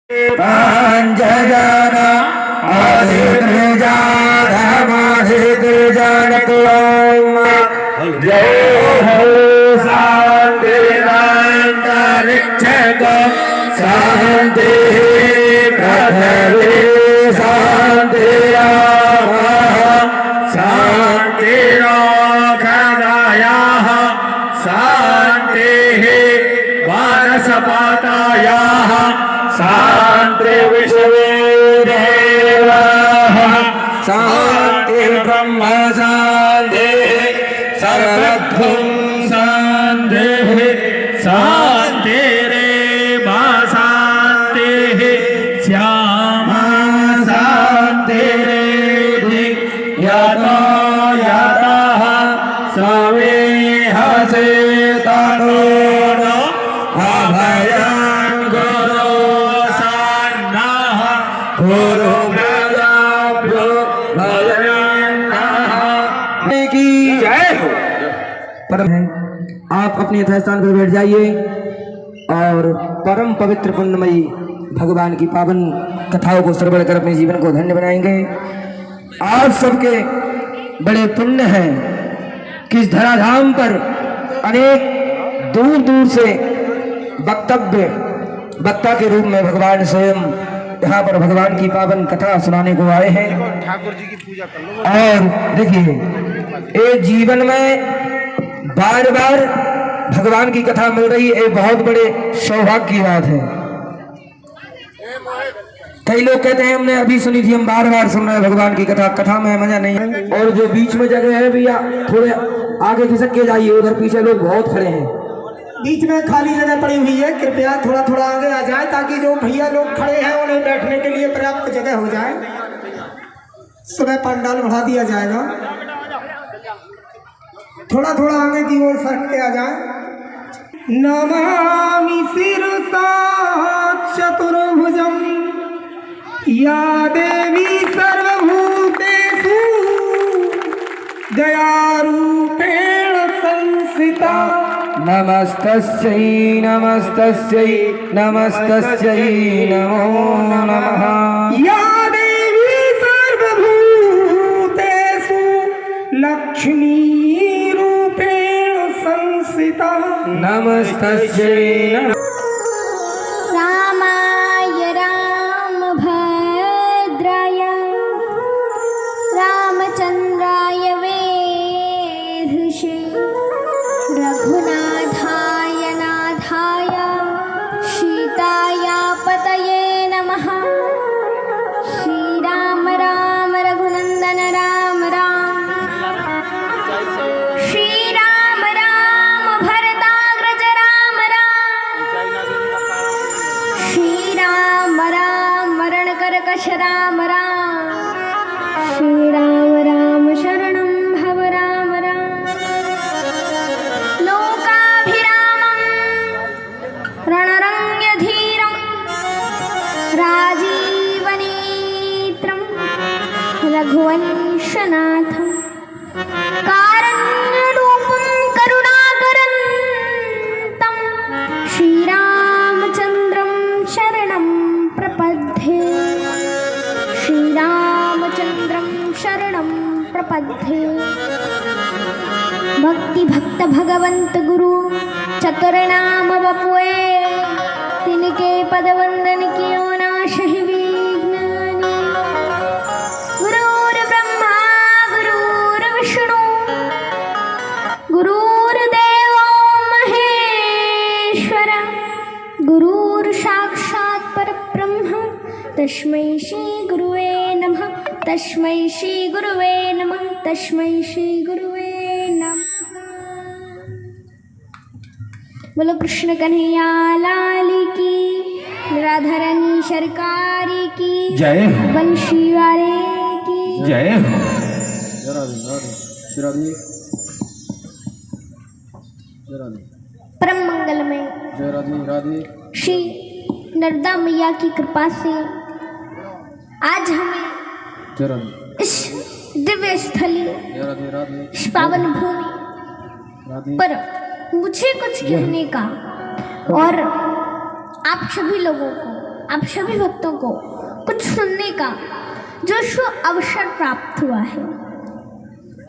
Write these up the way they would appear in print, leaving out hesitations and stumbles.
पंचजन अधिकृजाधमाधिकृजनतो जय हो शान्तिरन्तरिक्षक शान्ति पृथिवी शान्तिरापः शान्तिरोषधयः शान्तिः वनस्पतयः शान्ति विश्वे देवाः शान्ति ब्रह्म शान्तिः सर्वभूत शान्तिः शान्तिरेव शान्तिः श्यामा शान्तिरेधि यतो यतः सवेहसे ततो अभयं गुरु सन्नः गुरु प्रदाभ्यो भजन्नः की जय हो। परम है, आप अपने यथास्थान पर बैठ जाइए और परम पवित्र पुण्यमयी भगवान की पावन कथाओं को श्रवण कर अपने जीवन को धन्य बनाएंगे। आप सबके बड़े पुण्य हैं कि इस धराधाम पर अनेक दूर दूर से वक्ता के रूप में भगवान स्वयं यहाँ पर भगवान की पावन कथा सुनाने को आए हैं। ठाकुर जी की पूजा कर लो। और देखिए, एक जीवन में बार बार भगवान की कथा मिल रही है, बहुत बड़े सौभाग्य की बात है। कई लोग कहते हैं हमने अभी सुनी थी, हम बार बार सुन रहे हैं भगवान की कथा में मजा नहीं है। और जो बीच में जगह है भैया, थोड़े आगे खिसक के जाइए, उधर पीछे लोग बहुत खड़े हैं। बीच में खाली जगह पड़ी हुई है, कृपया थोड़ा थोड़ा आगे आ जाए ताकि जो भैया लोग खड़े हैं उन्हें बैठने के लिए पर्याप्त जगह हो जाए। सुबह पंडाल बढ़ा दिया जाएगा, थोड़ा थोड़ा आगे की ओर सरक के आ जाए। नमामि शिरसा चतुर्भुजं या देवी सर्वभूतेषु दयारूपेण संस्थिता। नमस्तस्यै नमस्तस्यै नमस्तस्यै नमो नमः। या देवी सर्वभूतेषु लक्ष्मीरूपेण संस्थिता। नमस्तस्यै नमः। रामाय रामभद्राय रामचन्द्राय वेधसे रघुनाथाय नाथाय सीताय पतये नमः। श्रीराम राम रघुनन्दन राम राम श्रीराम राम भरताग्रज राम राम श्रीराम राम मरणकर्कश राम राम श्रीराम राम शरणं भव राम राम। लोकाभिरामं रणरङ्गधीरं राजीवनेत्रं रघुवंशनाथं कारुण्यरूपं करुणाकरन्तं श्रीरामचन्द्रं शरणं प्रपद्ये। श्रीरामचन्द्रं शरणं प्रपद्ये। भक्ति भक्त भगवंत गुरु चतुर्नाम बपुए तिनके पद वंदन कियो नाशहि विज्ञानी। गुरुर् ब्रह्मा गुरुर्विष्णु गुरुर्देवो महेश्वर गुरुर् साक्षात् परब्रह्म तस्मै श्री गुरुवे नमः। तस्मै श्री गुरुवे नमः। तस्मै श्री गुरुवे नमः। बोलो कृष्ण कन्हैया लाल की, राधा रानी सरकार की जय हो। बंशी वाले की जय हो। परम मंगल में श्री नर्मदा मैया की कृपा से आज हमें इस दिव्य स्थली इस पावन भूमि पर मुझे कुछ कहने का और आप सभी लोगों को आप सभी भक्तों को कुछ सुनने का जो अवसर प्राप्त हुआ है।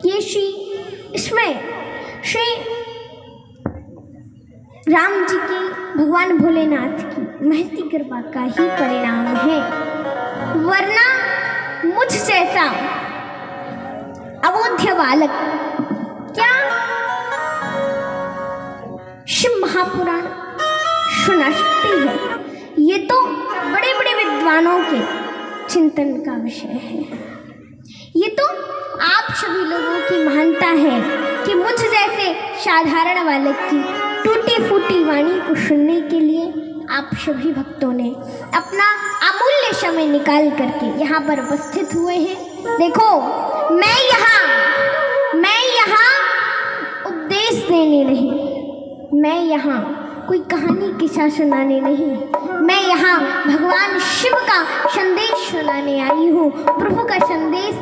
ये इसमें श्री राम जी की, भगवान भोलेनाथ की महती कृपा का ही परिणाम है, वरना मुझ जैसा अबोध्य बालक क्या शिव महापुराण सुना सकते हैं? ये तो बड़े बड़े विद्वानों के चिंतन का विषय है। ये तो आप सभी लोगों की महानता है कि मुझ जैसे साधारण बालक की टूटी फूटी वाणी को सुनने के लिए आप सभी भक्तों ने अपना अमूल्य समय निकाल करके यहाँ पर उपस्थित हुए हैं। देखो, मैं यहाँ उपदेश देने नहीं, मैं यहाँ कोई कहानी किस्सा सुनाने नहीं, मैं यहाँ भगवान शिव का संदेश सुनाने आई हूँ। प्रभु का संदेश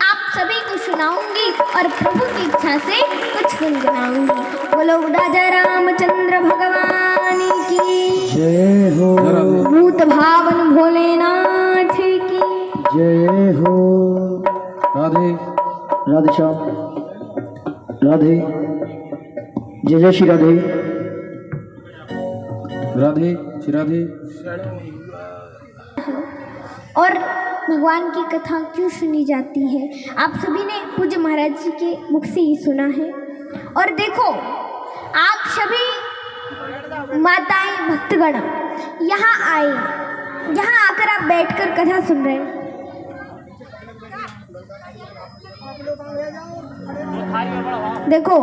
आप सभी को सुनाऊंगी और प्रभु की इच्छा से कुछ गुनगुनाऊंगी। बोलो राजा रामचंद्र भगवान की जय हो, भूत भावन भोलेनाथ की जय हो। राधे राधे श्याम, राधे जय जय श्री राधे, राधे श्री राधे। और भगवान की कथा क्यों सुनी जाती है? आप सभी ने पूज्य महाराज जी के मुख से ही सुना है। और देखो, आप सभी माताएं भक्तगण यहाँ आए, यहाँ आकर आप बैठकर कथा सुन रहे हैं। देखो,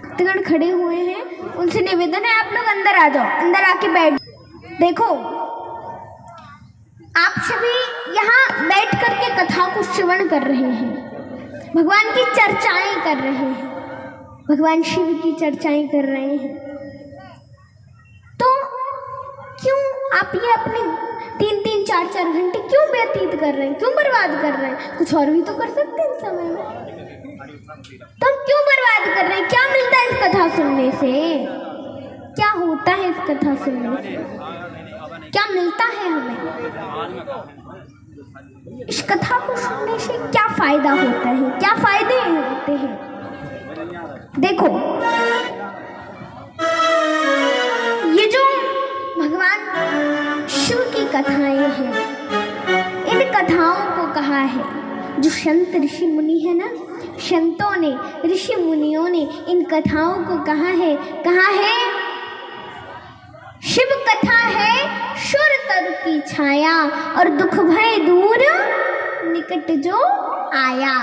भक्तगण खड़े हुए हैं, उनसे निवेदन है आप लोग अंदर आ जाओ, अंदर आके बैठ। देखो, आप सभी यहाँ बैठ कर के कथा को श्रवण कर रहे हैं, भगवान की चर्चाएं कर रहे हैं, भगवान शिव की चर्चाएं कर रहे हैं। तो क्यों आप ये अपने 3-3, 4-4 घंटे क्यों व्यतीत कर रहे हैं, क्यों बर्बाद कर रहे हैं? कुछ और भी तो कर सकते हैं इस समय में। तो हम क्यों बर्बाद कर रहे हैं? क्या मिलता है इस कथा सुनने से? क्या होता है इस कथा सुनने से? क्या मिलता है हमें? इस कथा को सुनने से क्या फायदा होता है, क्या फायदे होते हैं? देखो, ये जो भगवान शिव की कथाएं हैं, इन कथाओं को कहा है, जो संत ऋषि मुनि है ना, संतों ने, ऋषि मुनियों ने इन कथाओं को कहा है शिव कथा है सुर तर की छाया, और दुख भय दूर निकट जो आया।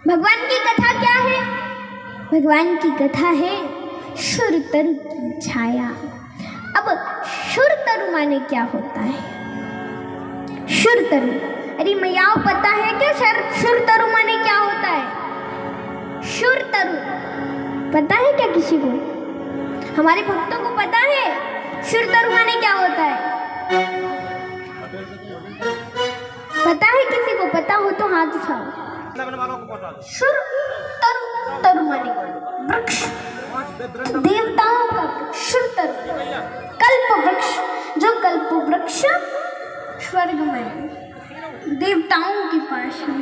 भगवान की कथा क्या है? भगवान की कथा है सुर तरु की छाया। अब सुर तरु माने क्या होता है? सुर तरु, अरे मैया पता है क्या सुर तरु माने क्या होता है? सुर तरु पता है क्या किसी को? हमारे भक्तों को पता है सुर तरु माने क्या होता है? पता है किसी को? पता हो तो हाथ उठाओ। सुर तरु, तरु माने वृक्ष, देवताओं का सुर तरु, कल्प वृक्ष, जो कल्प वृक्ष स्वर्ग में देवताओं के पास है।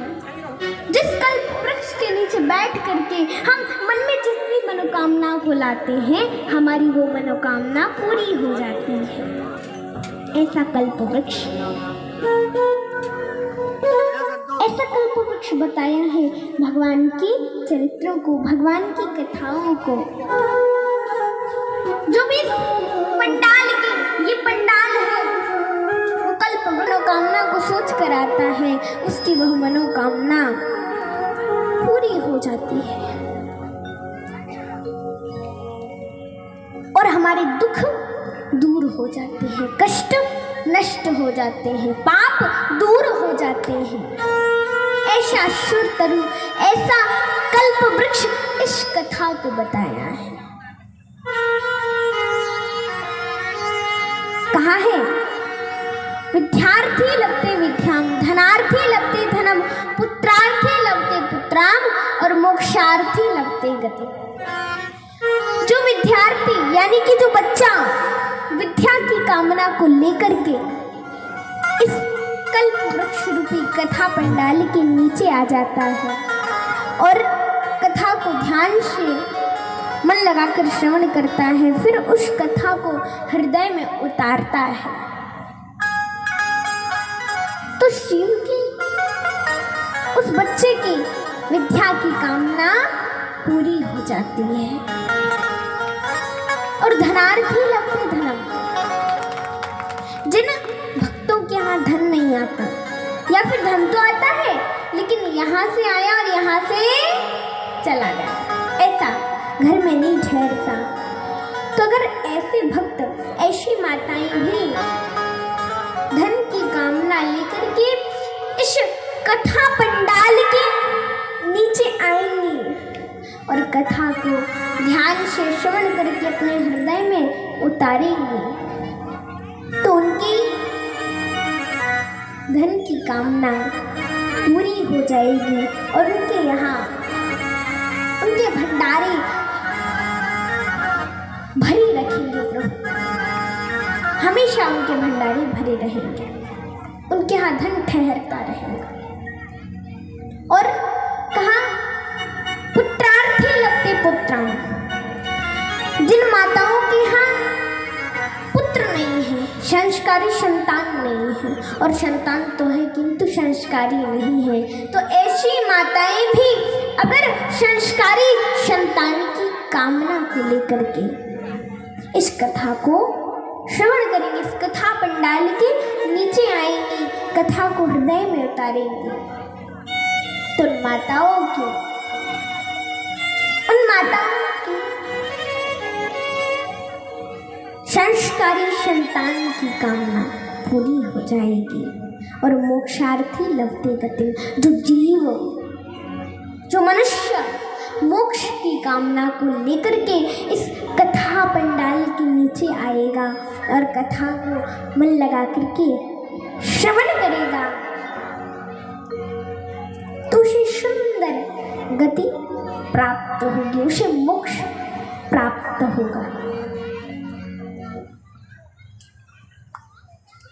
जिस कल्प वृक्ष के नीचे बैठ करके हम मन में जिस भी मनोकामना को लाते हैं, हमारी वो मनोकामना पूरी हो जाती है। ऐसा कल्प वृक्ष, ऐसा कल्प वृक्ष बताया है भगवान की चरित्रों को, भगवान की कथाओं को। जो भी पंडाल की, ये पंडाल है, वो कल्प मनोकामना को सोच कर आता है, उसकी वह मनोकामना पूरी हो जाती है और हमारे दुख दूर हो जाते हैं, कष्ट नष्ट हो जाते हैं, पाप दूर हो जाते हैं। ऐसा सुर तरु, ऐसा कल्प वृक्ष इस कथा को बताया है। कहा है विद्यार्थी लभते विद्याम, धनार्थी लभते धनम, पुत्रार्थी लभते पुत्राम, और मोक्षार्थी लभते गति। जो विद्यार्थी यानी कि जो बच्चा विद्या की कामना को लेकर के इस कल्प वृक्ष रूपी कथा पंडाल के नीचे आ जाता है और कथा को ध्यान से मन लगाकर श्रवण करता है, फिर उस कथा को हृदय में उतारता है, तो शिव की उस बच्चे की विद्या की कामना पूरी हो जाती है और धनार्थी लभते धनम। जिन भक्तों के यहाँ धन नहीं आता या फिर धन तो आता है लेकिन यहाँ से आया और यहाँ से चला गया, ऐसा घर में नहीं ठहरता, तो अगर ऐसे भक्त, ऐसी माताएं भी धन की कामना लेकर के इस कथा पंडाल के नीचे आएंगी और कथा को ध्यान से श्रवण करके अपने हृदय में उतारेंगी, तो उनकी धन की कामना पूरी हो जाएगी और उनके यहाँ उनके भंडारे भरे रखेंगे प्रभु, हमेशा उनके भंडारे भरे रहेंगे, उनके यहाँ धन ठहरता रहेगा। और कहा पुत्रार्थी लगते पुत्रान, जिन माताओं के यहाँ पुत्र नहीं है, संस्कारी संतान नहीं है, और संतान तो है किंतु संस्कारी नहीं है, तो ऐसी माताएं भी अगर संस्कारी संतान की कामना को लेकर के इस कथा को श्रवण करेंगे, इस कथा पंडाल के नीचे आएंगी, कथा को हृदय में उतारेंगी, तो उन माताओं की संस्कारी संतान की कामना पूरी हो जाएगी और मोक्षार्थी लभते गति, जो जीव, जो मनुष्य मोक्ष की कामना को लेकर के इस कथा पंडाल के नीचे आएगा और कथा को मन लगा करके श्रवण करेगा, तो उसे सुंदर गति प्राप्त होगी, उसे मोक्ष प्राप्त होगा,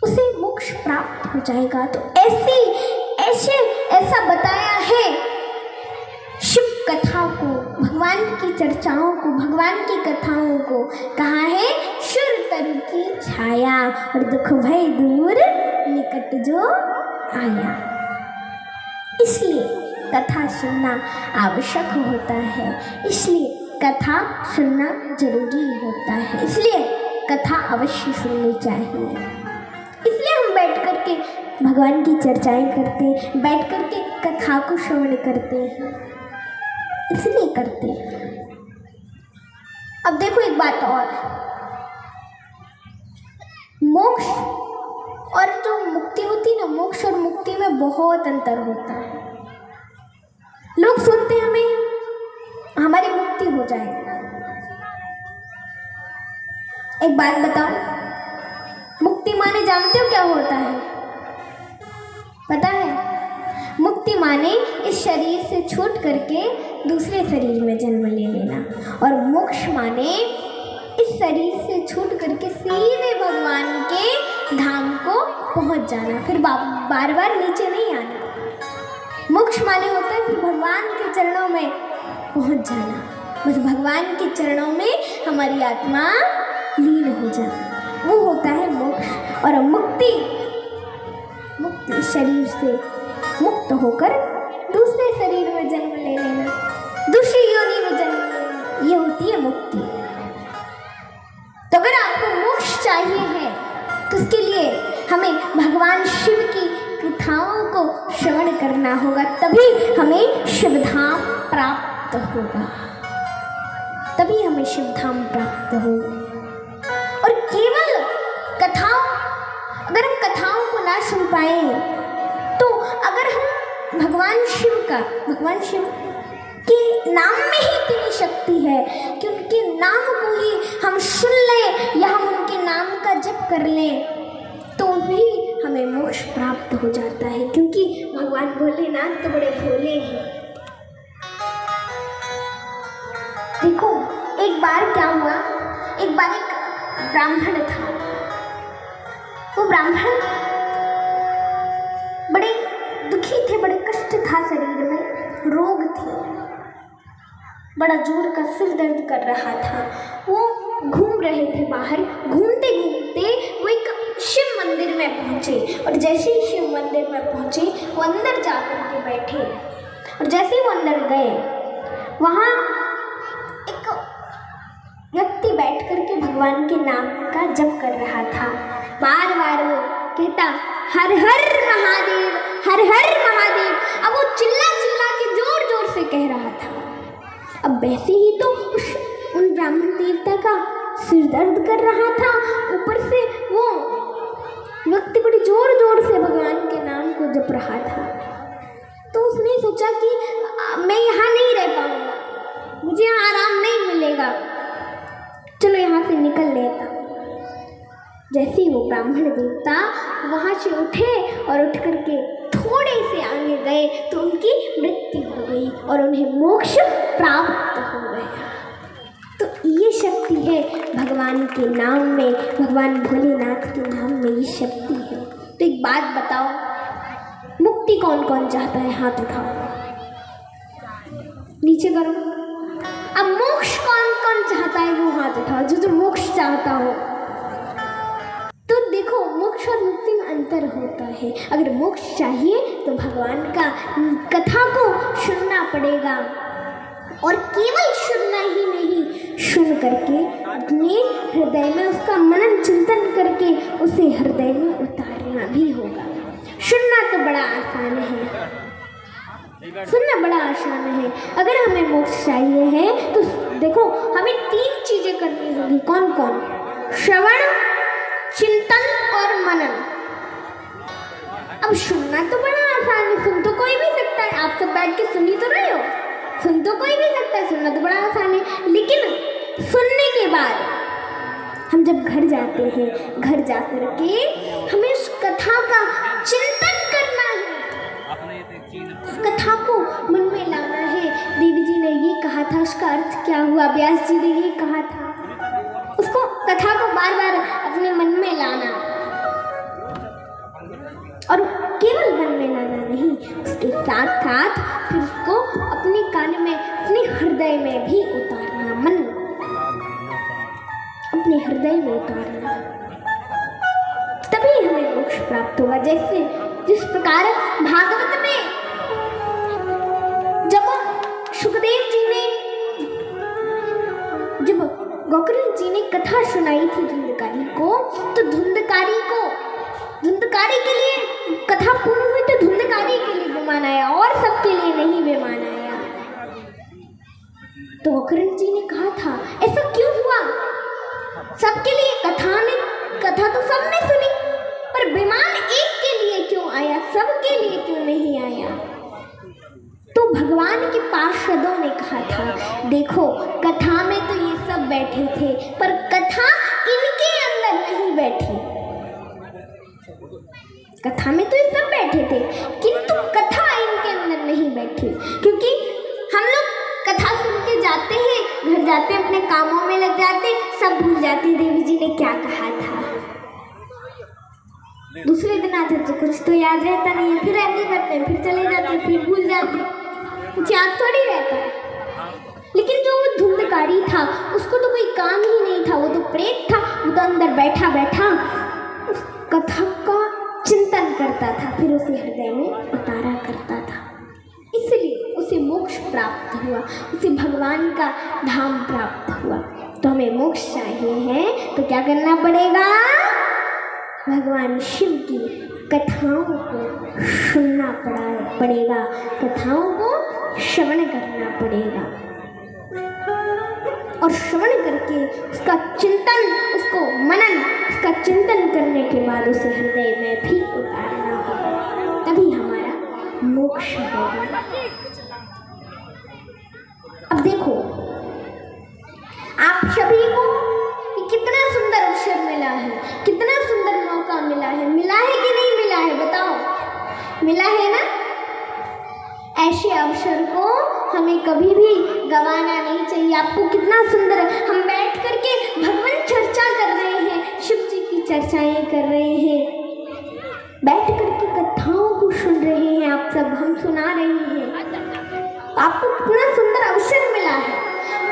उसे मोक्ष प्राप्त हो जाएगा। तो ऐसा बताया है शिव कथा को, भगवान की चर्चाओं को, भगवान की कथाओं को कहा है सुर तरु की छाया और दुख भय दूर निकट जो आया। इसलिए कथा सुनना आवश्यक होता है, इसलिए कथा सुनना जरूरी होता है, इसलिए कथा अवश्य सुननी चाहिए। इसलिए हम बैठ करके भगवान की चर्चाएं करते हैं, बैठ करके कथा को श्रवण करते हैं, इसलिए करते हैं। अब देखो एक बात और, मोक्ष और जो मुक्ति होती है ना, मोक्ष और मुक्ति में बहुत अंतर होता है। लोग सोचते हैं हमें हमारी मुक्ति हो जाएगी। एक बात बताओ, मुक्ति माने जानते हो क्या होता है? पता है? मुक्ति माने इस शरीर से छूट करके दूसरे शरीर में जन्म ले लेना, और मोक्ष माने इस शरीर से छूट करके सीधे भगवान के धाम को पहुंच जाना, फिर बार बार नीचे नहीं आना। मोक्ष माने होता है फिर भगवान के चरणों में पहुंच जाना, बस भगवान के चरणों में हमारी आत्मा लीन हो जाए, वो होता है मोक्ष। और मुक्ति शरीर से मुक्त होकर दूसरे शरीर में जन्म ले लेना, दूसरी योनि में जन्म लेना, ये होती है मुक्ति। तो अगर आपको मोक्ष चाहिए है तो उसके लिए हमें भगवान शिव की कथाओं को श्रवण करना होगा, तभी हमें शिवधाम प्राप्त होगा, तभी हमें शिवधाम प्राप्त होगा। और केवल कथाओं, अगर हम कथाओं को ना सुन पाए, तो अगर हम भगवान शिव के नाम में ही इतनी शक्ति है कि उनके नाम को ही हम सुन लें या हम उनके नाम का जप कर लें, तो भी हमें मोक्ष प्राप्त हो जाता है, क्योंकि भगवान भोलेनाथ तो बड़े भोले हैं। देखो, एक एक बार क्या हुआ, एक बार एक ब्राह्मण था। वो ब्राह्मण बड़े दुखी थे, बड़े कष्ट था शरीर में, रोग थे, बड़ा जोर का सिर दर्द कर रहा था। वो घूम रहे थे बाहर, घूमते घूमते वो एक शिव मंदिर में पहुंचे और जैसे ही शिव मंदिर में पहुंचे वो अंदर जाकर के बैठे और जैसे ही वो अंदर गए वहाँ एक व्यक्ति बैठ कर के भगवान के नाम का जप कर रहा था। बार बार वो कहता हर हर महादेव, हर हर महादेव। अब वो चिल्ला चिल्ला के जोर जोर से कह रहा था। अब वैसे ही तो उन ब्राह्मण देवता का सिर दर्द कर रहा था, ऊपर से वो व्यक्ति बड़ी जोर जोर से भगवान के नाम को जप रहा था। तो उसने सोचा कि मैं यहाँ नहीं रह पाऊंगा, मुझे यहाँ आराम नहीं मिलेगा, चलो यहाँ से निकल लेता। जैसे ही वो ब्राह्मण देवता वहाँ से उठे और उठ करके थोड़े से आगे गए तो उनकी मृत्यु हो गई और उन्हें मोक्ष प्राप्त हो गया। तो ये शक्ति है भगवान के नाम में, भगवान भोलेनाथ के नाम में ये शक्ति है। तो एक बात बताओ, मुक्ति कौन कौन चाहता है? हाथ उठाओ, नीचे करो। अब मोक्ष कौन कौन चाहता है? वो हाथ उठाओ जो जो मोक्ष चाहता हो। तो देखो, मोक्ष और मुक्ति में अंतर होता है। अगर मोक्ष चाहिए तो भगवान का कथा को सुनना पड़ेगा और केवल सुनना ही नहीं, सुन करके अपने हृदय में उसका मनन चिंतन करके उसे हृदय में उतारना भी होगा। सुनना तो बड़ा आसान है, सुनना बड़ा आसान है। अगर हमें मोक्ष चाहिए है तो देखो हमें 3 चीजें करनी होगी। कौन कौन? श्रवण, चिंतन और मनन। अब सुनना तो बड़ा आसान है, सुन तो कोई भी सकता है। आप सब बैठ के सुन ही तो रहे हो, सुन तो कोई भी सकता है, सुनना तो बड़ा आसान है। लेकिन सुनने के बाद हम जब घर जाते हैं, घर जाकर के हमें उस कथा का चिंतन करना है, उस कथा को मन में लाना है। देवी जी ने ये कहा था, उसका अर्थ क्या हुआ? व्यास जी ने ये कहा था, उसको कथा को बार बार अपने मन में लाना और केवल मन में लाना नहीं, उसके साथ साथ फिर उसको अपने कान में, अपने हृदय में भी उतारना। मन अपने हृदय में उतारना, तभी हमें मोक्ष प्राप्त होगा। जैसे जिस प्रकार भागवत में जब सुखदेव जी ने, जब गोकर्ण जी ने कथा सुनाई थी धुंधकारी को, तो धुंधकारी के लिए कथा पूर्ण हुई तो धुंधकारी के लिए विमान आया और सबके लिए नहीं विमान आया। तो गोकर्ण जी ने कहा था ऐसा क्यों हुआ? सबके लिए कथा तो सबने सुनी, पर विमान एक के लिए क्यों आया, सबके लिए क्यों नहीं आया? तो भगवान के पार्षदों ने कहा था, देखो कथा में तो ये सब बैठे थे, पर कथा इनके अंदर नहीं बैठी। कथा में तो ये सब बैठे थे, किंतु कथा इनके अंदर नहीं बैठी। क्योंकि हम लोग कथा सुन के जाते हैं, घर जाते हैं, अपने कामों में लग जाते, सब भूल जाते देवी जी ने क्या कहा था। दूसरे दिन आते तो कुछ तो याद रहता नहीं है, फिर ऐसे करते हैं, फिर चले जाते हैं, फिर भूल जाते हैं, कुछ याद थोड़ी रहता है। लेकिन जो वो धुंधकारी था उसको तो कोई काम ही नहीं था, वो तो प्रेत था, वो तो अंदर बैठा बैठा उस कथा का चिंतन करता था, फिर उसे हृदय में उतारा करता था। इसलिए उसे मोक्ष प्राप्त हुआ, उसे भगवान का धाम प्राप्त हुआ। तो हमें मोक्ष चाहिए है तो क्या करना पड़ेगा? भगवान शिव की कथाओं को सुनना पड़ेगा, कथाओं को श्रवण करना पड़ेगा और श्रवण करके उसका चिंतन, उसको मनन, उसका चिंतन करने के बाद उसे हृदय में भी उतारना होगा, तभी हमारा मोक्ष होगा। अब देखो आप सभी को कितना सुंदर अवसर मिला है, कितना सुंदर मौका मिला है कि नहीं मिला है? बताओ, मिला है ना? ऐसे अवसर को हमें कभी भी गंवाना नहीं चाहिए। आपको कितना सुंदर, हम बैठ करके भगवान चर्चा कर रहे हैं, शिव जी की चर्चाएं कर रहे हैं, बैठ करके कथाओं को सुन रहे हैं आप सब, हम सुना रहे हैं। आपको कितना सुंदर अवसर मिला है,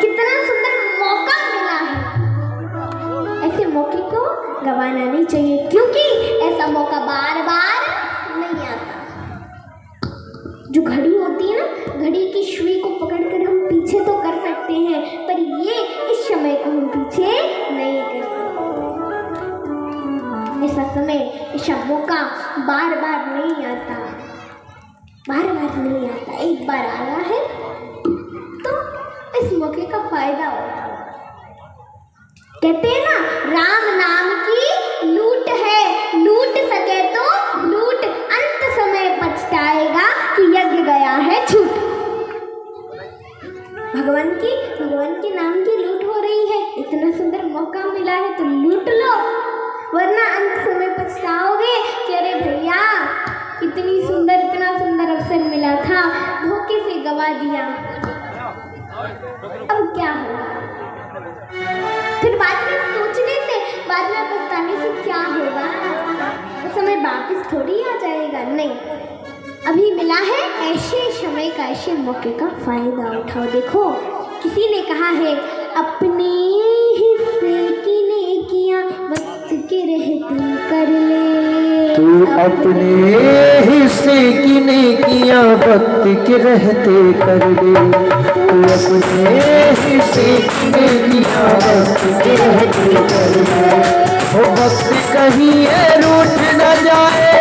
कितना सुंदर मौका मिला है। ऐसे मौके को गंवाना नहीं चाहिए, क्योंकि ऐसा मौका बार बार नहीं आता। जो घड़ी होती है ना, घड़ी की सुई को पकड़कर हम पीछे तो कर सकते हैं, पर ये इस समय को हम पीछे नहीं कर सकते। ऐसा समय, ऐसा मौका बार बार नहीं आता, बार बार नहीं आता। एक बार आया है तो इस मौके का फायदा उठाओ। कहते हैं ना, राम नाम की लूट है, लूट सके तो लूट, अंत समय पछताएगा कि यज्ञ गया है छूट। भगवान के नाम की लूट हो रही है, इतना सुंदर मौका मिला है तो लूट लो, वरना अंत समय पछताओगे कि अरे भैया इतना सुंदर अवसर मिला था, धोखे से गवा दिया, अब क्या होगा। फिर बाद में सोचने से, बाद में पछताने से क्या होगा, उस समय वापस थोड़ी आ जाएगा। नहीं, अभी मिला है, ऐसे समय का, ऐसे मौके का फायदा उठाओ। देखो, किसी ने कहा है, अपने हिस्से की नेकियां वक्त के रहते कर ले। तू अपने हिस्से की नेकियां वक्त के रहते कर ले, तू अपने हिस्से की नेकियां वक्त के रहते कर ले। वो वक्त कहीं रूठ न जाए,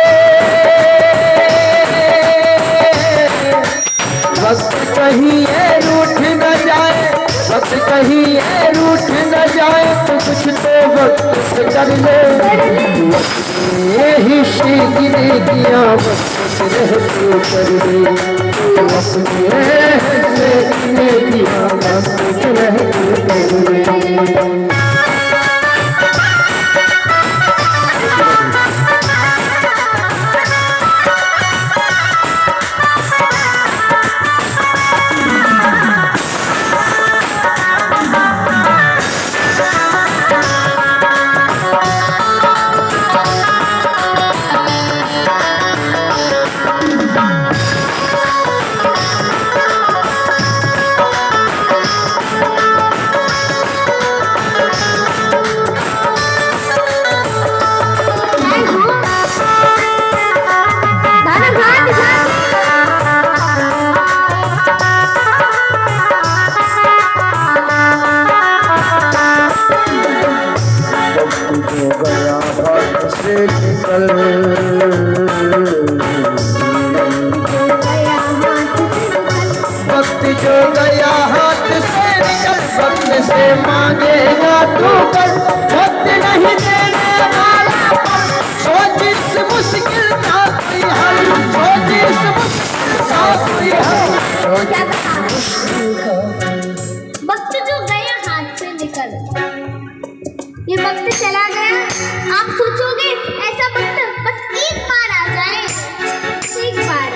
वक्त कहीं रूठ न जाए, वक्त कहीं रूठ न जाए, तो कुछ तो वक्त से कर ले। अपने हिस्से की नेकियां वक्त से रहते कर ले, तो अपने हिस्से की नेकियां वक्त से रहते कर ले। वक्त जो गया हाथ से निकल, वक्त से मांगेगा तू कर, वक्त नहीं देने वाला पर, सोच इस मुश्किल का कोई हल, सोच इस मुश्किल का कोई हल। वक्त जो गया हाथ से निकल, ये वक्त चला गया। आप सोचोगे ऐसा वक्त बस एक बार आ जाए, एक बार।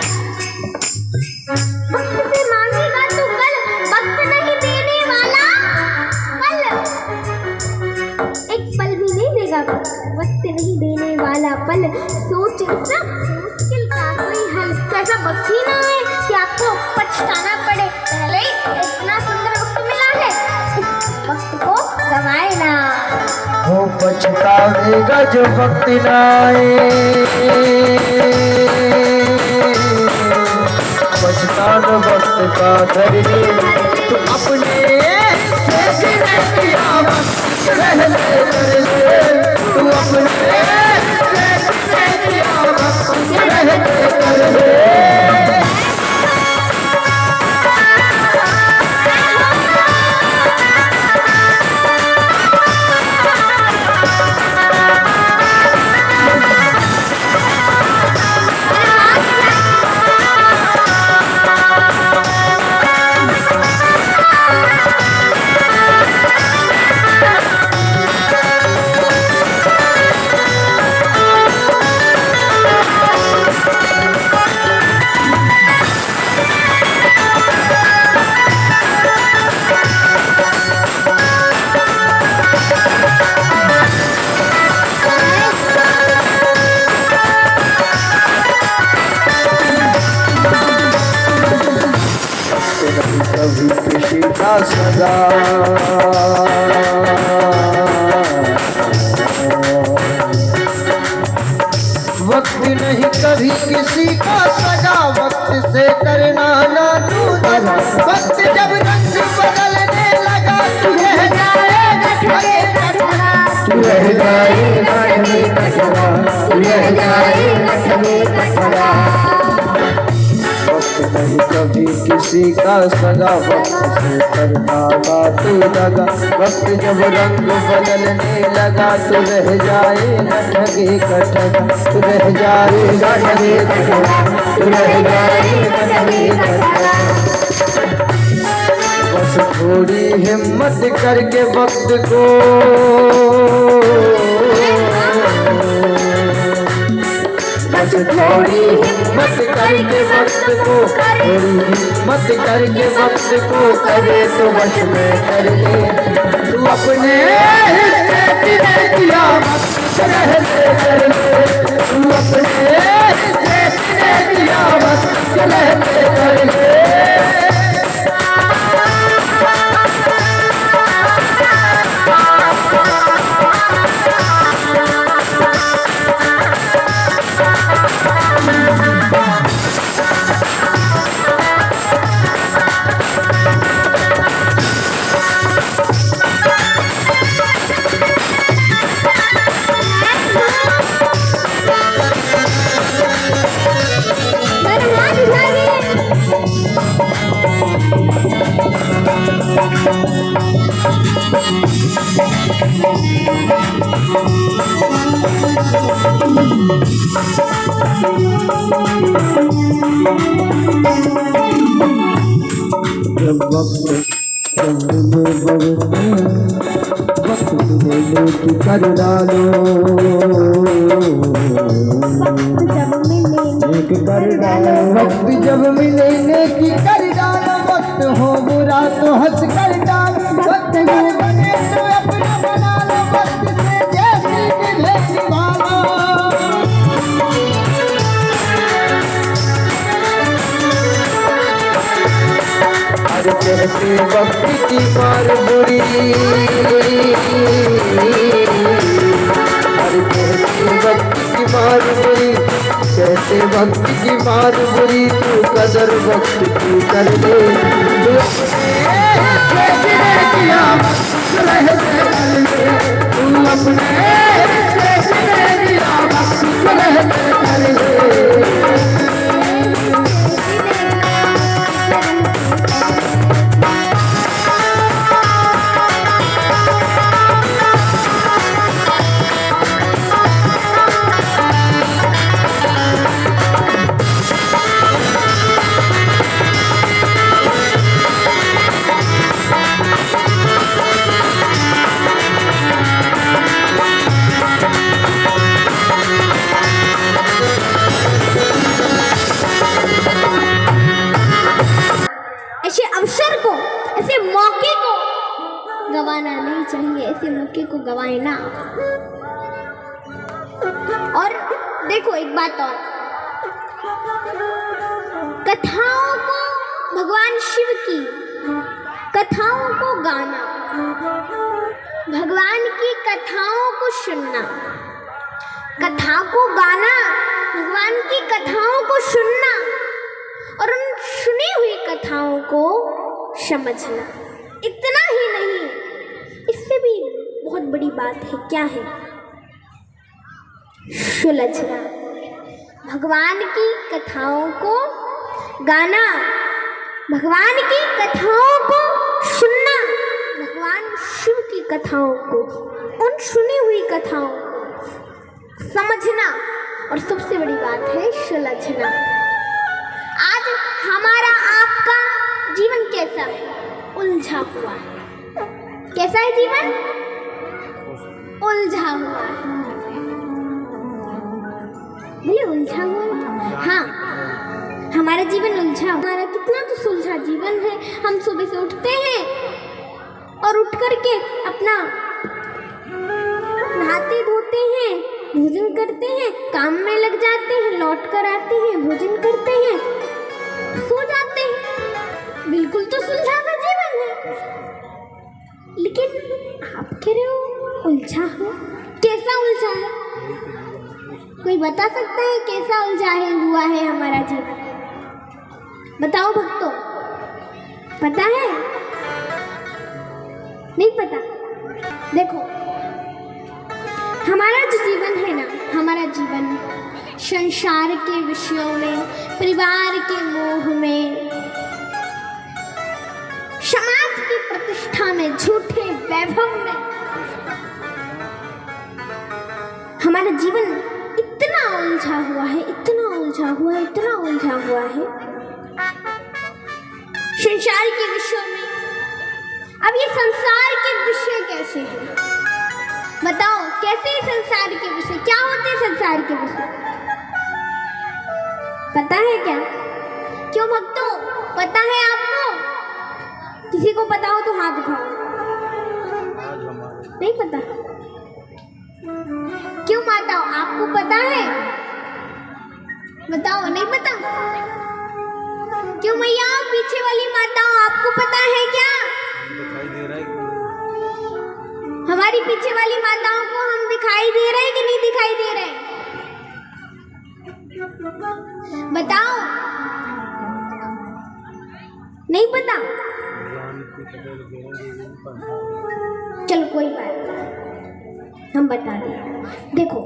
वक्त से मांगेगा तो कल, वक्त नहीं देने वाला पल, एक पल भी नहीं देगा, वक्त नहीं देने वाला पल। सोच इतना मुश्किल का कोई हल, तो ऐसा वक्त ही ना है कि आपको पछताना पड़े। पहले इतना सुंदर वक्त मिला है, इस वक्त को गवाए ना। वो पछतावेगा जो वक्त न आए, पछताना वक्त का धर ले, तो अपने हिस्से की नेकियां वक्त के रहते कर ले, तू अपने हिस्से की नेकियां वक्त के रहते कर ले। का सगा। वक्त नहीं कभी किसी का सगा, वक्त से करना ना तू दगा। वक्त जब रंग बदलने लगा तू रह जाएगा ठगे कटरा, तू रह जाएगा ठगे कटरा, तू रह जाएगा ठगे कटरा। वक्त नहीं कभी किसी का सगा, वक्त से करना ना तू दगा। वक्त जब रंग बदलने लगा तू रह जाएगा ठगे कटरा, तू रह जाएगा ठगे कटरा, तू रह जाएगा ठगे कटरा। बस थोड़ी हिम्मत करके वक्त को, बस थोड़ी हिम्मत करके वक्त को, थोड़ी हिम्मत करके वक्त को करे तो वश में कर ले। तू अपने हिस्से ने किया वक्त रहने कर ले, तू अपने हिस्से ने किया वक्त रहने कर ले। जब वक्त मिलने की कर डालो, एक कर डालो। वक्त जब मिलने की कर डालो, वक्त हो बुरा तो हंस कर डालो। वक्त घर बने तो अपना बना लो, वक्त से जैसी मिले निभालो। अरे कैसे वक्त की मार बुरी, अरे कैसे वक्त की मार बुरी, कैसे वक्त की मार बुरी। तू कदर वक्त की कर ले, तू अपने किया वक्त रहने कर ले, तू अपने किया वक्त रहने कर ले। ऐसे अवसर को, ऐसे मौके को गवाना नहीं चाहिए, ऐसे मौके को गवाए ना। और देखो एक बात और, कथाओं को, भगवान शिव की कथाओं को गाना, भगवान की कथाओं को सुनना, कथा को गाना, भगवान की कथाओं को सुनना और उन सुनी हुई कथाओं को समझना। इतना ही नहीं, इससे भी बहुत बड़ी बात है। क्या है? सुलझना। भगवान की कथाओं को गाना, भगवान की कथाओं को सुनना, भगवान शिव की कथाओं को, उन सुनी हुई कथाओं को समझना और सबसे बड़ी बात है सुलझना। आज हमारा आपका जीवन कैसा है? उलझा हुआ है। कैसा है जीवन? उलझा हुआ है। बोले उलझा हुआ है? हाँ, हमारा जीवन उलझा, हमारा कितना तो सुलझा जीवन है। हम सुबह से उठते हैं और उठ करके अपना नहाते धोते हैं, भोजन करते हैं, काम में लग जाते हैं, लौट कर आते हैं, भोजन करते हैं, सो जाते हैं। बिल्कुल तो सुलझा हुआ जीवन है। उलझा हूँ। कैसा उलझा है? कोई बता सकता है कैसा उलझा है हुआ है हमारा जीवन? बताओ भक्तों, पता है? नहीं पता? देखो, हमारा जो जीवन है ना, हमारा जीवन संसार के विषयों में, परिवार के मोह में, समाज की प्रतिष्ठा में, झूठे वैभव में, हमारा जीवन इतना उलझा हुआ है, इतना उलझा हुआ है, इतना उलझा हुआ है संसार के विषयों में। अब ये संसार के विषय कैसे हैं? बताओ, कैसे संसार के विषय? क्या होते हैं संसार के विषय? पता है क्या? क्यों भक्तों, पता है आपको? किसी को पता हो तो हाथ उठाओ। नहीं पता? क्यों माताओं, आपको पता है? बताओ, नहीं पता? क्यों मैया, पीछे वाली माताओं, आपको पता है क्या? हमारी पीछे वाली माताओं को हम दिखाई दे रहे हैं कि नहीं दिखाई दे रहे? बताओ, नहीं पता? चलो कोई बात नहीं, हम बता दें। देखो,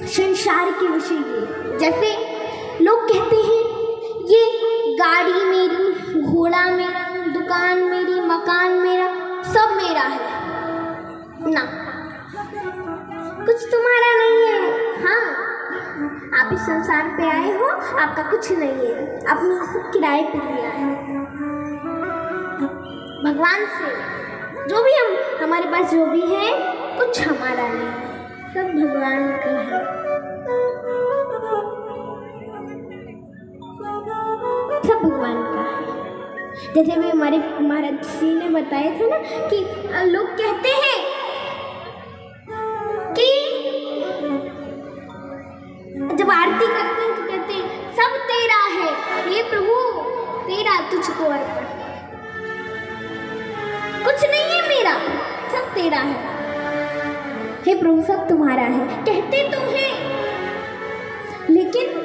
संसार के विषय ये, जैसे लोग कहते हैं ये गाड़ी मेरी, घोड़ा मेरा, दुकान मेरी, मकान मेरा, सब मेरा है ना, कुछ तुम्हारा नहीं है। हाँ, आप इस संसार पे आए हो, आपका कुछ नहीं है, आपने सब किराए पे लिया है। भगवान से जो भी हमारे पास जो भी है, कुछ हमारा नहीं, सब भगवान का है। सब भगवान का है। जैसे भी हमारे महाराज जी ने बताया था ना कि लोग कहते हैं कि जब आरती करते हैं तो कहते हैं सब तेरा है, हे प्रभु तेरा तुझको अर्पण, कुछ नहीं है मेरा, सब तेरा है। हे प्रभु सब तुम्हारा है, कहते तो हैं, लेकिन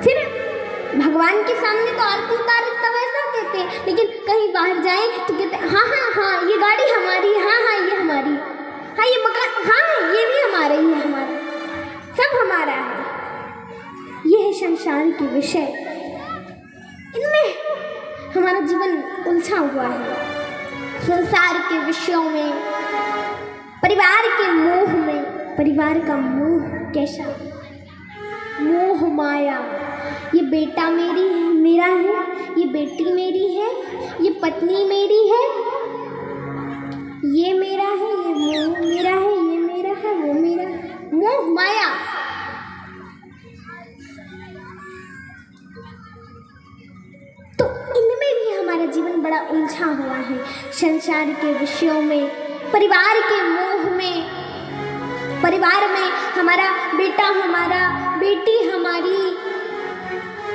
फिर भगवान के सामने तो आरती उतारे तब ऐसा कहते हैं, लेकिन कहीं बाहर जाए तो कहते हैं हाँ हाँ हाँ ये गाड़ी हमारी, हाँ हाँ ये हमारी, हाँ ये मकान, हाँ ये भी हमारा ही है, हमारा सब हमारा है। ये है संसार के विषय, इनमें हमारा जीवन उलझा हुआ है। संसार के विषयों में, परिवार के मोह में, परिवार का मोह कैसा? मोह माया, ये बेटा मेरा है, ये बेटी मेरी है, ये पत्नी मेरी है, ये मेरा है, ये मोह मेरा है, ये मेरा है, वो मेरा है, मोह माया। तो इनमें भी हमारा जीवन बड़ा उलझा हुआ है, संसार के विषयों में, परिवार के मोह में, परिवार में हमारा बेटा हमारा, बेटी हमारी,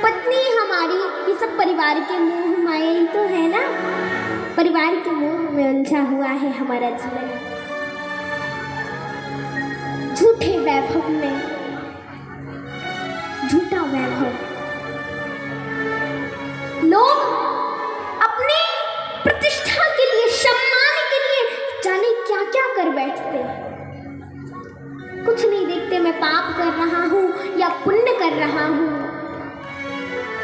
पत्नी हमारी, ये सब परिवार के मोह माया ही तो है ना। परिवार के मोह में उलझा हुआ है हमारा जीवन, झूठे वैभव में, झूठा वैभव। लोग अपनी प्रतिष्ठा के लिए, सम्मान के लिए जाने क्या क्या कर बैठते हैं, कुछ नहीं देखते मैं पाप कर रहा हूँ या पुण्य कर रहा हूँ।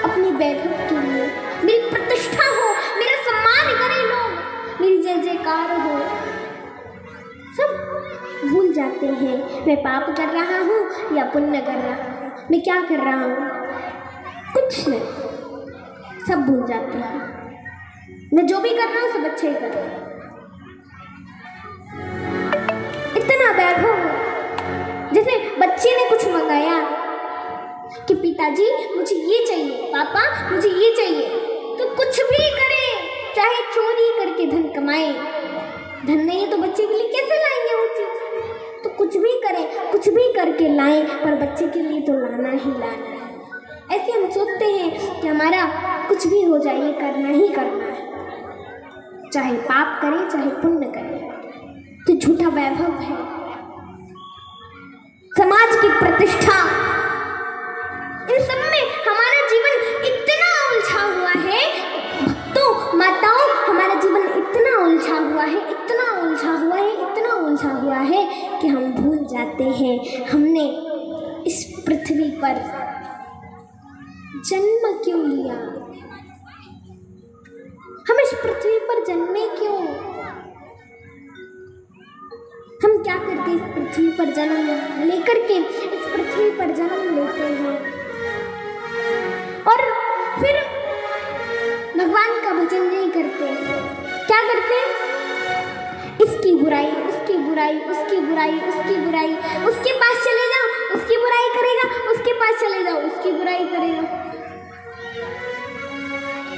अपने वैभव के लिए, मेरी प्रतिष्ठा हो, मेरा सम्मान करें लोग, मेरी जय जयकार हो, सब भूल जाते हैं मैं पाप कर रहा हूँ या पुण्य कर रहा हूँ, मैं क्या कर रहा हूँ, कुछ नहीं, सब भूल जाते हैं। मैं जो भी कर रहा हूँ सब अच्छे ही कर रहा हूँ। इतना वैभव, जैसे बच्चे ने कुछ मंगाया कि पिताजी मुझे ये चाहिए, पापा मुझे ये चाहिए, तो कुछ भी करे, चाहे चोरी करके धन कमाए, धन नहीं है तो बच्चे के लिए कैसे लाएंगे वो चीज़, तो कुछ भी करें, कुछ भी करके लाएं, पर बच्चे के लिए तो लाना ही लाना है। ऐसे हम सोचते हैं कि हमारा कुछ भी हो जाए, ये करना ही करना है, चाहे पाप करे चाहे पुण्य करे, तो झूठा वैभव है, समाज की प्रतिष्ठा, इन सब में हमारा जीवन इतना उलझा हुआ है। भक्तों माताओं, हमारा जीवन इतना उलझा हुआ है, इतना उलझा हुआ है, इतना उलझा हुआ है कि हम भूल जाते हैं हमने इस पृथ्वी पर जन्म क्यों लिया, हम इस पृथ्वी पर जन्मे क्यों, हम क्या करके इस पृथ्वी पर जन्म लेकर के इस पृथ्वी पर जन्म लेते हैं और फिर भगवान का भजन नहीं करते। क्या करते? इसकी बुराई, उसकी बुराई, उसकी बुराई, उसकी बुराई, उसके पास चले जाओ, उसकी बुराई करेगा, उसके पास चले जाओ, उसकी बुराई करेगा।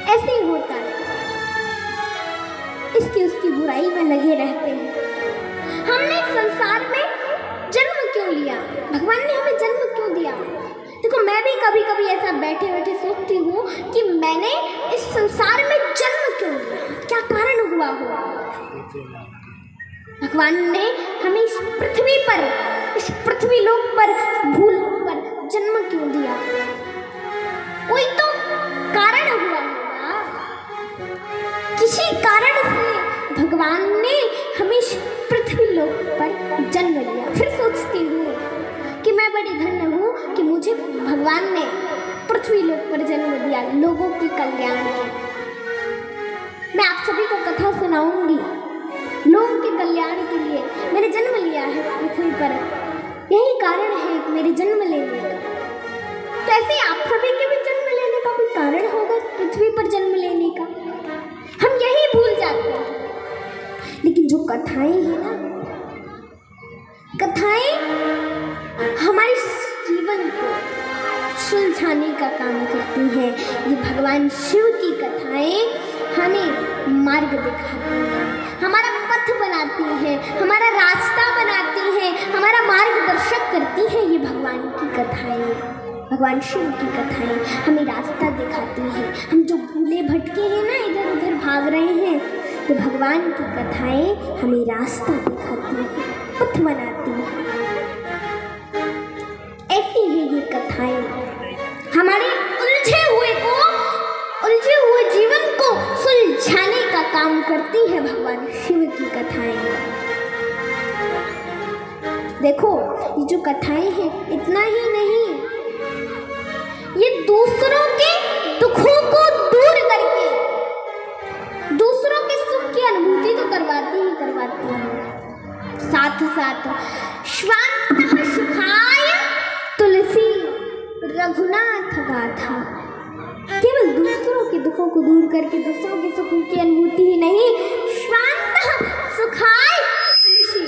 ऐसे ही होता है, इसकी उसकी बुराई में लगे रहते हैं। हमने संसार में जन्म क्यों लिया? भगवान ने हमें जन्म क्यों दिया? देखो, मैं भी कभी कभी ऐसा बैठे बैठे सोचती हूँ कि मैंने इस संसार में जन्म क्यों लिया, क्या कारण हुआ होगा। भगवान ने हमें इस पृथ्वी पर, इस पृथ्वी लोक पर, भूलोक पर जन्म क्यों दिया? कोई तो कारण हुआ होगा, किसी कारण से भगवान ने हमें इस पृथ्वी लोक पर जन्म लिया। फिर सोचती हूँ कि मैं बड़ी धन्य हूँ कि मुझे भगवान ने पृथ्वी लोक पर जन्म दिया, लोगों के कल्याण के। मैं आप सभी को कथा सुनाऊंगी, लोगों के कल्याण के लिए मैंने जन्म लिया है पृथ्वी पर, यही कारण है मेरे जन्म लेने का। तो ऐसे आप सभी के भी जन्म लेने का कोई कारण होगा, पृथ्वी पर जन्म लेने का, हम यही भूल जाते हैं। लेकिन जो कथाएं हैं ना, कथाएं हमारे जीवन को सुलझाने का काम करती हैं। ये भगवान शिव की कथाएं हमें मार्ग दिखाती हैं, हमारा पथ बनाती हैं, हमारा रास्ता बनाती हैं, हमारा मार्गदर्शक करती हैं। ये भगवान की कथाएं, भगवान शिव की कथाएं हमें रास्ता दिखाती हैं। हम जो भूले भटके हैं ना, इधर उधर भाग रहे हैं, तो भगवान की कथाएं हमें रास्ता दिखाती हैं, पथ बनाती हैं। ऐसी है ये कथाएं, हमारे उलझे हुए जीवन को सुलझाने का काम करती है भगवान शिव की कथाएं। देखो, ये जो कथाएं हैं, इतना ही नहीं, ये दूसरों के दुखों को दूर करके दूसरों के सुख की अनुभूति तो करवाती है, साथ साथ स्वान्तः सुखाय तुलसी रघुनाथ गाथा, केवल दूसरों के दुखों को दूर करके दूसरों के सुखों की अनुभूति ही नहीं, स्वान्तः सुखाय तुलसी,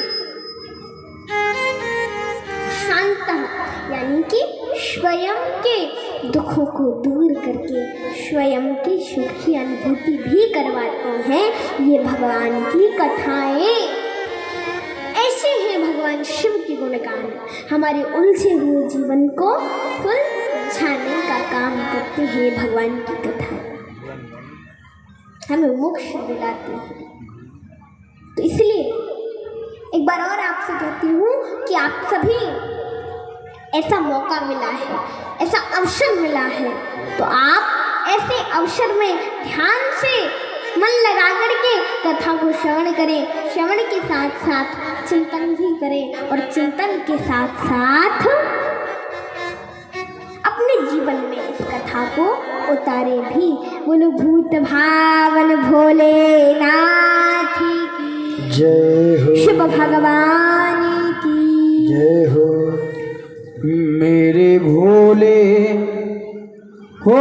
शांतः यानी कि स्वयं के दुखों को दूर करके स्वयं के सुख की अनुभूति भी करवाते हैं ये भगवान की कथाएं। ऐसे हैं भगवान शिव के गुणगान, हमारे उलझे हुए जीवन को सुलझाने का काम करते हैं भगवान की कथाएं, हमें मोक्ष दिलाती है। तो इसलिए एक बार और आपसे कहती हूँ कि आप सभी, ऐसा मौका मिला है, ऐसा अवसर मिला है, तो आप ऐसे अवसर में ध्यान से मन लगा करके कथा को श्रवण करें, श्रवण के साथ साथ चिंतन भी करें और चिंतन के साथ साथ अपने जीवन में इस कथा को उतारे भी। बोलो भूत भावन भोलेनाथ की जय हो, शिव भगवान की जय हो। मेरे भोले हो,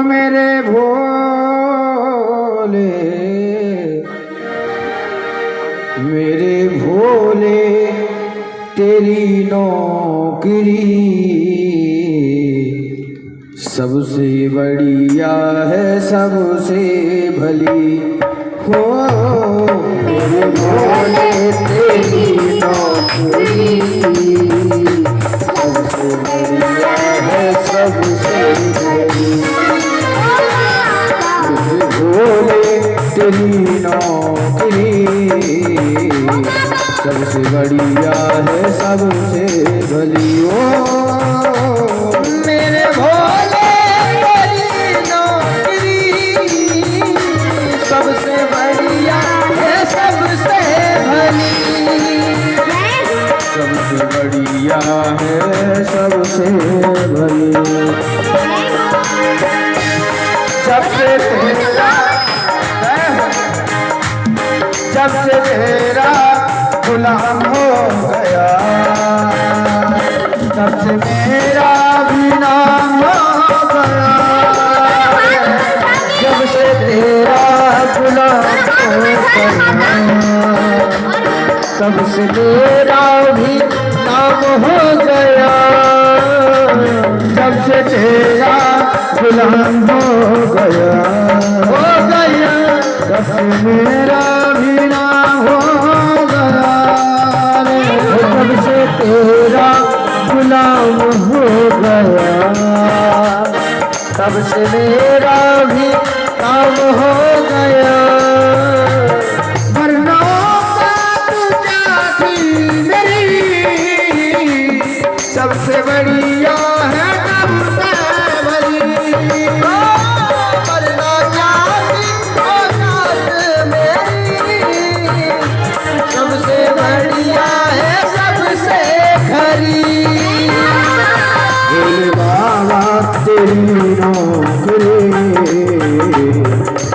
मेरे भोले, मेरे भोले, तेरी नौकरी सबसे बढ़िया है, सबसे भली हो। मेरे भोले तेरी नौकरी सबसे बढ़िया है, सबसे भली। मेरे भोले तेरी नौकरी सबसे बढ़िया है सबसे भली। ओ मेरे भोले तेरी नौकरी सबसे बढ़िया है सबसे भली। सबसे बढ़िया है सबसे भली। जब से तेरा गुलाम हो गया तब से मेरा भी नाम हो गया। जब से तेरा गुलाम हो गया तब से तेरा भी नाम हो गया। जब से तेरा गुलाम हो गया तब से मेरा भी नाम हो गया। जब से तेरा गुलाम हो गया तब से मेरा भी नाम हो गया। सबसे बढ़िया है सबसे भली। मरना जाती मेरी सबसे बढ़िया है सबसे खरी। बोले बाबा तेरी नौकरी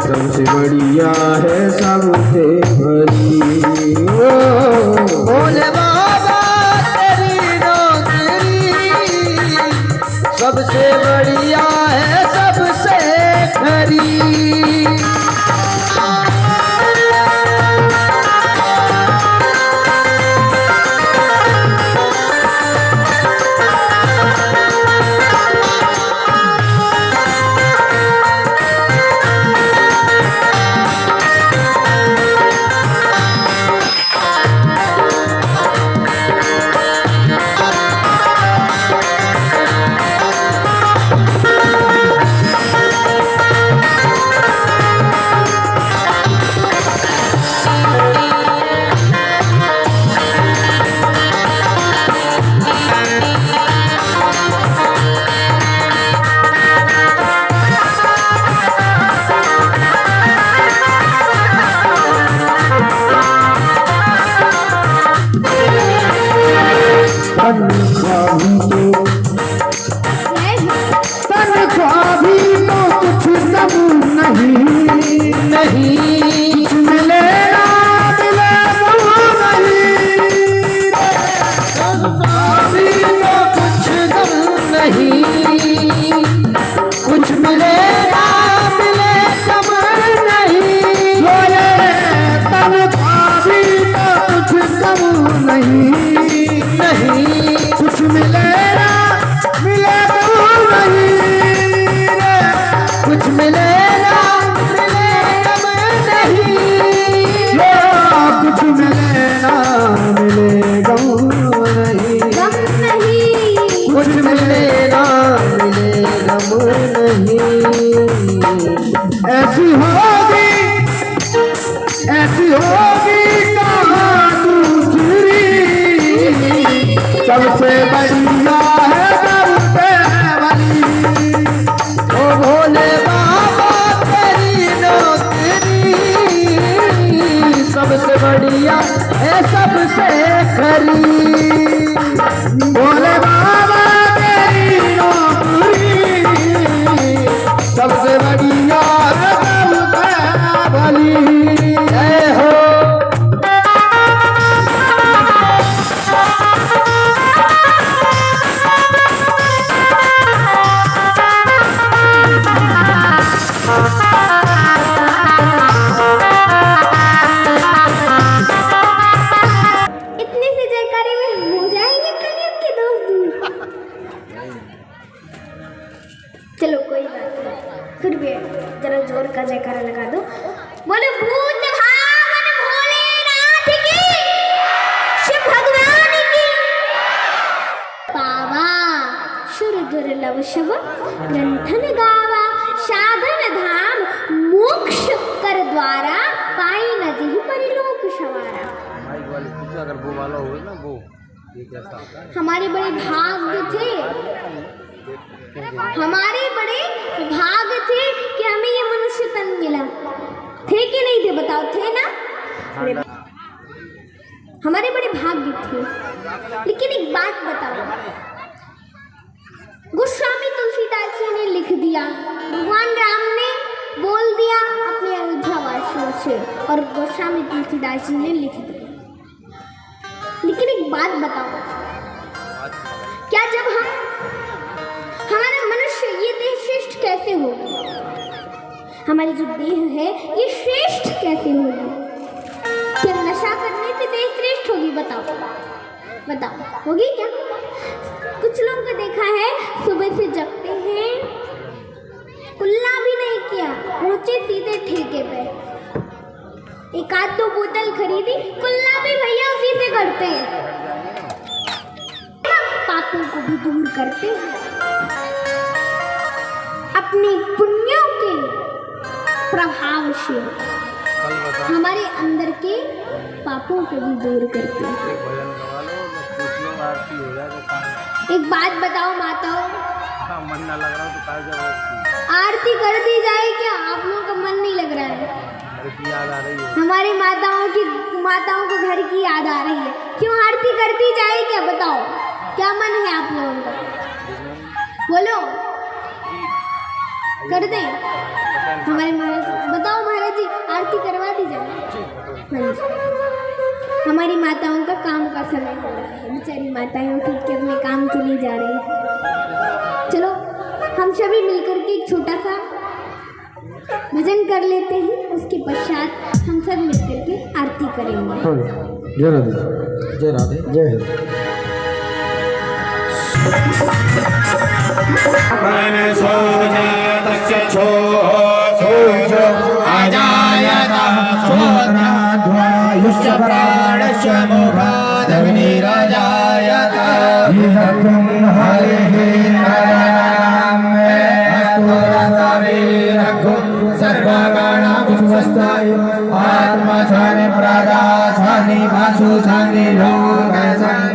सबसे बढ़िया है सबसे भली। बोले सबसे बढ़िया है सबसे खरी। तनख्वाह भी तो कुछ कम नहीं मिलेगा मिले तनख्वाह भी तो कुछ कम नहीं। कुछ मिलेगा मिले कम नहीं। तनख्वाह भी तो कुछ कम नहीं। कुछ मिलेगा मिले कुछ मिलेगा मिले कम नहीं। कुछ मिलेगा मिले गम नहीं। कुछ मिलेगा मिले गम नहीं। ऐसी होगी कहाँ दूसरी सबसे बढ़िया है सबसे भली। ओ भोले बाबा तेरी नौकरी सबसे बढ़िया है सबसे खरी। भोले बाबा तेरी नौकरी सबसे बढ़िया है सबसे भली। जय हो। इतनी सी जयकारी में हो जाएंगे करीब के दोस्त। चलो कोई बात नहीं, फिर भी जरा जोर का जयकारा लगा दो। बोले भूत भावन भोलेनाथ की, शिव भगवान की। पावा शुर दुर्लभ शब ग्रंथन गावा, साधन धाम मोक्ष कर कर द्वारा पाई न जही परिलोक सवारा। अगर वो वाला हो ना वो ये कैसा होता है? हमारे बड़े भाग्य थे, हमारे बड़े भाग थे कि हमें ये मनुष्य तन मिला। थे कि नहीं थे बताओ, थे ना? हमारे बड़े भाग्य थे। लेकिन एक बात बताओ, गोस्वामी तुलसीदास जी ने लिख दिया, भगवान राम ने बोल दिया अपने अयोध्या वासियों से और गोस्वामी तुलसीदास जी ने लिख दिया। लेकिन एक बात बताओ, क्या जब हमारा मनुष्य ये देह श्रेष्ठ कैसे होगी? हमारी जो देह है ये श्रेष्ठ कैसे होगी? क्या नशा करने से देह श्रेष्ठ होगी? बताओ बताओ, होगी क्या? कुछ लोगों को देखा है सुबह से जगते हैं, कुल्ला भी नहीं किया, पहुंचे सीधे ठेके पे, एक आध दो बोतल खरीदी, कुल्ला भी भैया उसी से करते हैं, पापों को भी दूर करते हैं, अपने पुण्यों के प्रभाव से हमारे अंदर के पापों को भी दूर करते हैं। एक बात बताओ माताओं, मन ना लग रहा तो आरती कर दी जाए क्या? आप लोगों का मन नहीं लग रहा है? याद आ रही है हमारी माताओं को घर की याद आ रही है। क्यों आरती कर दी जाए क्या? बताओ, क्या मन है आप लोगों का? बोलो, कर दें? हमारे महाराज, बताओ महाराज जी, आरती करवा दी जाए। हमारी माताओं का काम का समय हो रहा है, बेचारी माताएं उठ के अपने काम के लिए जा रही हैं। चलो हम सभी मिलकर के एक छोटा सा भजन कर लेते हैं, उसके पश्चात हम सब मिलकर के आरती करेंगे। जय राधे, जय राधे, जय हिंद। मन सोच तस्य छो सोच अजायत सोत्राध्वायुष्य प्राणस्य मोहादग्निरजायत इदं हरिः आत्मसानि प्रादासानि भासुसानि लोकसंभयसानि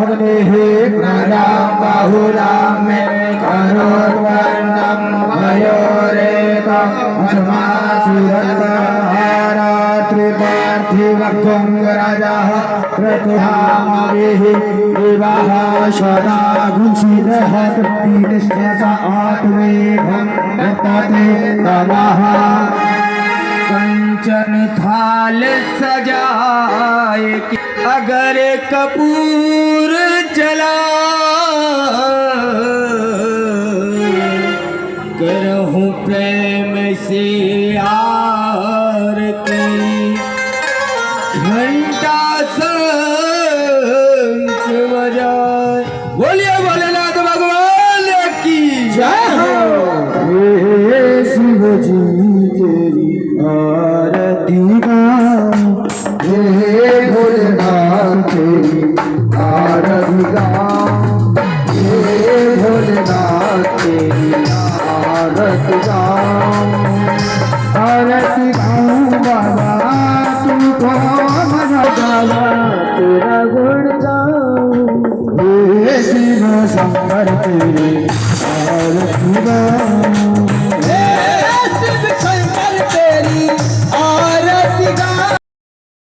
अग्निः प्रजां बाहुलां मे करोर्वर्णं मयोरेकम् अस्मासुरत्रिपार्थिवत्वं राजः प्रतिहामभिः विवाह सदा गुंसितः तृप्तिष्ठस आत्मेघं दत्तते तवः कंचन थाल सजाए अगर कपूर जला करहूं प्रेम से आरती घंटा शंख बजाए। बोलिए भोलेनाथ भगवान की जय हो। हे शिव जी तेरी आरती गाऊं, हे भोलेनाथ तेरी आरती गाऊं, हे भोलेनाथ तेरी आरती गाऊं, आरती गाऊं बाबा तुमको मना बाबा तेरा गुण गाऊं, हे शिव शंकर तेरी आरती गाऊं।